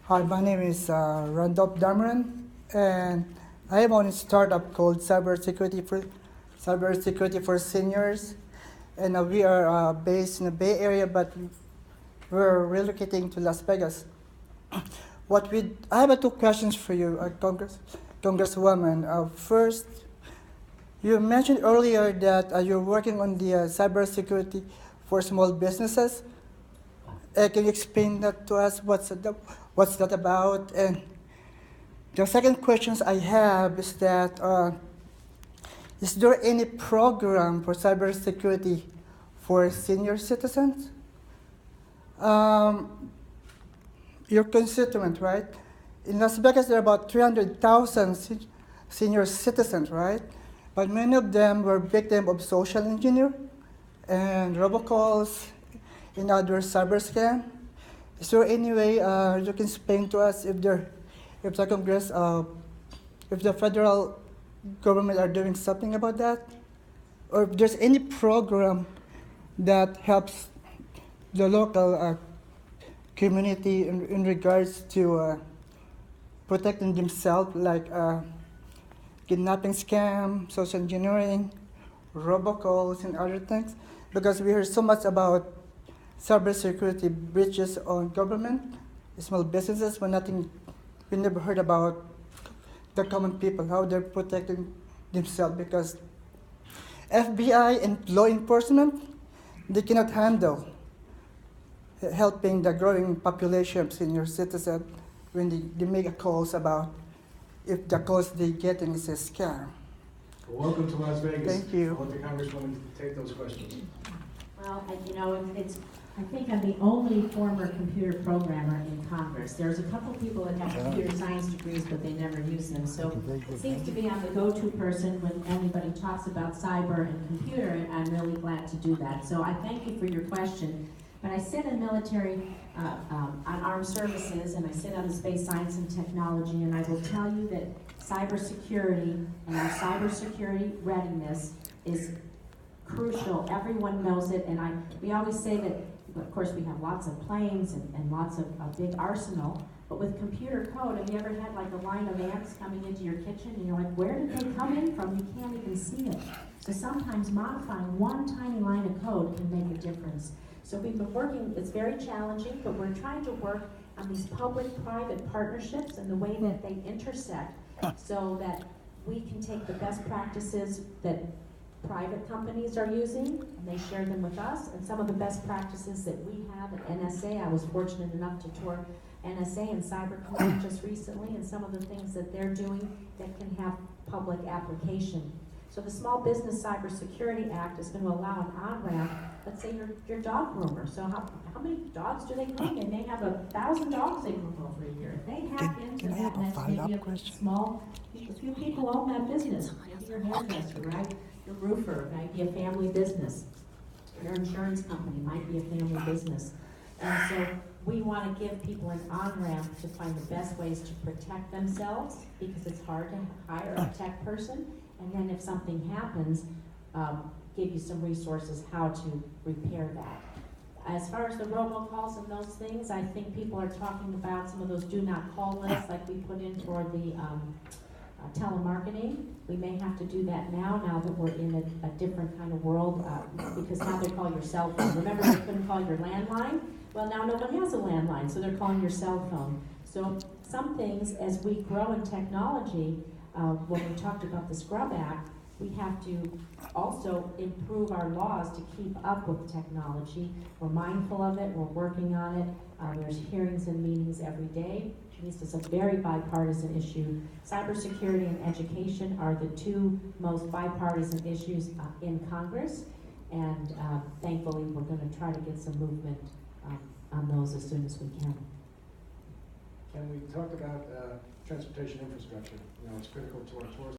Hi, my name is Randolph Dameron, and I have own a startup called Cybersecurity for Seniors, and we are based in the Bay Area, but we're relocating to Las Vegas. I have two questions for you, Congresswoman. First, you mentioned earlier that you're working on the cybersecurity for small businesses. Can you explain that to us? What's that about? And the second questions I have is that is there any program for cybersecurity for senior citizens? Your constituent, right? In Las Vegas, there are about 300,000 senior citizens, right? But many of them were victims of social engineer and robocalls and other cyber scam. Is there any way you can explain to us if the Congress, if the federal government are doing something about that, or if there's any program that helps the local community in regards to protecting themselves, like kidnapping scam, social engineering, robocalls, and other things? Because we hear so much about cybersecurity breaches on government, small businesses, but we never heard about the common people, how they're protecting themselves, because FBI and law enforcement, they cannot handle helping the growing population of senior citizens when they make calls about if the calls they're getting is a scam. Well, welcome to Las Vegas. Thank you. I'll let the Congresswoman take those questions. Well, I think I'm the only former computer programmer in Congress. There's a couple people that have computer science degrees, but they never use them. So it seems to be I'm the go-to person when anybody talks about cyber and computer, and I'm really glad to do that. So I thank you for your question. But I sit in military, on armed services, and I sit on the space science and technology, and I will tell you that cybersecurity and our cybersecurity readiness is crucial. Everyone knows it, and we always say that, of course, we have lots of planes and lots of a big arsenal, but with computer code, have you ever had like a line of ants coming into your kitchen, and you're like, where did they come in from? You can't even see it. So sometimes modifying one tiny line of code can make a difference. So we've been working, it's very challenging, but we're trying to work on these public-private partnerships and the way that they intersect so that we can take the best practices that private companies are using, and they share them with us, and some of the best practices that we have at NSA. I was fortunate enough to tour NSA and CyberConnect just recently, and some of the things that they're doing that can have public application. So the Small Business Cybersecurity Act is going to allow an on-ramp. Let's say you're dog groomer. So how many dogs do they groom? They may have 1,000 dogs they groom over a year. If they hack into that, and that's maybe a few people own that business. Maybe your hairdresser, right? Your roofer might be a family business. Your insurance company might be a family business. And so we want to give people an on-ramp to find the best ways to protect themselves, because it's hard to hire a tech person. And then if something happens, give you some resources how to repair that. As far as the robocalls and those things, I think people are talking about some of those do not call lists like we put in for the telemarketing. We may have to do that now that we're in a different kind of world, because now they call your cell phone. Remember, they couldn't call your landline? Well, now no one has a landline, so they're calling your cell phone. So some things, as we grow in technology, when we talked about the Scrub Act, we have to also improve our laws to keep up with technology. We're mindful of it, we're working on it. There's hearings and meetings every day. At least it's a very bipartisan issue. Cybersecurity and education are the two most bipartisan issues in Congress, and thankfully we're going to try to get some movement on those as soon as we can. Can we talk about transportation infrastructure? It's critical to our tourists.